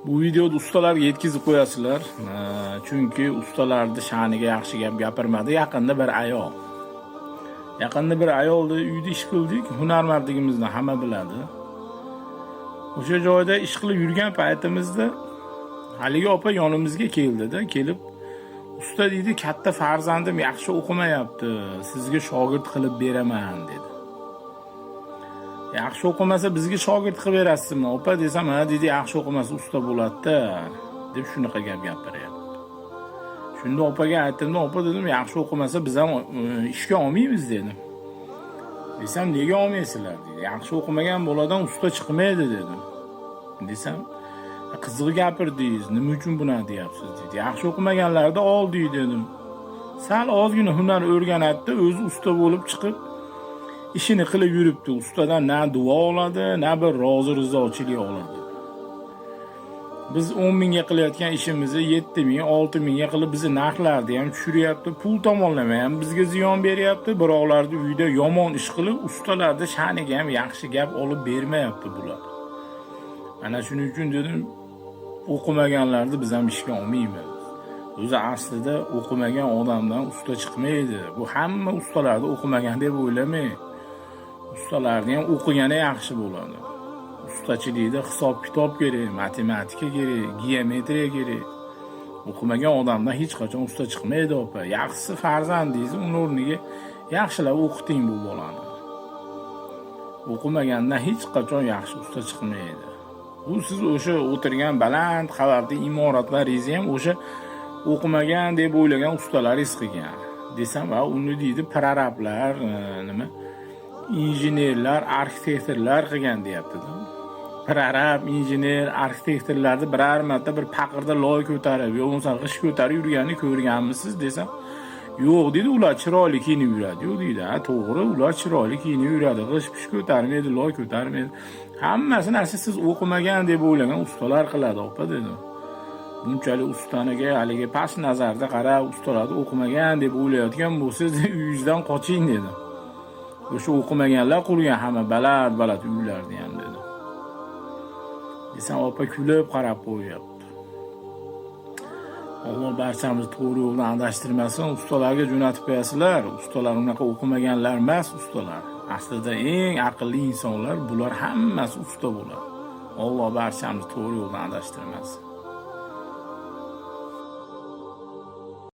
Bu videoda ustalarga yetkazib qo'yasizlar. Chunki ustalarning sha'niga yaxshi gap gapirmadi. Yaqinda bir ayolni uyda ish qildik. Hunarmandligimizni hamma biladi. O'sha joyda ish qilib yurgan paytimizda haligi opa yonimizga keldi-da, kelib usta deydi, katta farzandim yaxshi o'qimayapti. Sizga shogird qilib beraman dedi. Yaxshi o'qimasa bizga shogird qilib berasizmi? Opa desam, ha dedi, yaxshi o'qimasa usta bo'ladi-da, deb shunaqa gap gapiryapti. Shunda opaga aytdim, opa dedim, yaxshi o'qimasa biz ham ishga olmaymiz dedim. Desam, nega olmaysizlar dedi. Yaxshi o'qimagan boladan usta chiqmaydi dedim. Desam, qiziq gapirdingiz, nima uchun buni deyapsiz dedi. Yaxshi o'qimaganlarda oldik dedim. Sal ozgina hunar o'rganadi, o'zi usta bo'lib chiqib ishini qilib yuribdi. Ustadan na duo oladi, na bir rozi rizochilik oladi. Biz 10 mingga qilayotgan ishimizni 7 ming, 6 mingga qilib bizni narxlarni ham tushiryapti. Pul tomonlama ham bizga ziyon beryapti. Birovlarning uyida yomon ish qilib, ustalarning sha'niga ham yaxshi gap olib bermayapti bular. Ana shuning uchun dedim, o'qimaganlarni biz ham ishga olmaymiz. O'zi aslida o'qimagan odamdan usta chiqmaydi. Bu hamma ustalarni o'qimagan deb o'ylamang. Ustalarni ham o'qigani yaxshi bo'ladi. Ustachilikda hisob-kitob kerak, matematika kerak, geometriya kerak. O'qimagan odamdan hech qachon usta chiqmaydi, opa. Yaxshisi farzandingizni uning o'rniga yaxshilab o'qiting bu bolani. O'qimagandan hech qachon yaxshi usta chiqmaydi. Bu siz o'sha o'tirgan baland qavatli imoratlaringizni ham o'sha o'qimagan deb o'ylagan ustalaringiz qilgan. Desam, va uni deydi prorablar, nima? Injenerlar, arxitektorlar qilgan deyapti-da. Prorab, injener, arxitektorlarni biror marta bir paqirda loy ko'tarib, yo bo'lmasa g'ish ko'tarib yurganini ko'rganmisiz desam, yo'q dedi, ular chiroyli kiyinib yuradi. Yo'q deydi, ha to'g'ri, ular chiroyli kiyinib yuradi, g'ish ko'tarmaydi, loy ko'tarmaydi. Hammasini siz o'qimagan deb o'ylagan ustalar qiladi, opa dedim. Bunchalik ustaniga haligi past nazarda qarab, ustalarni o'qimagan deb o'ylayotgan bo'lsangiz, uyingizdan qoching dedim. O'sha o'qimaganlar qurgan hamma baland uylarni ham dedi. Desam, opa kulib qarab qo'yapti. Alloh barchamizni to'g'ri yo'ldan adashtirmasin. Ustalarga jo'natib qo'yasizlar. Ustalar unaqa o'qimaganlar emas, ustalar. Aslida eng aqlli insonlar, bular hammasi usta bo'ladi. Alloh barchamizni to'g'ri yo'ldan adashtirmasin.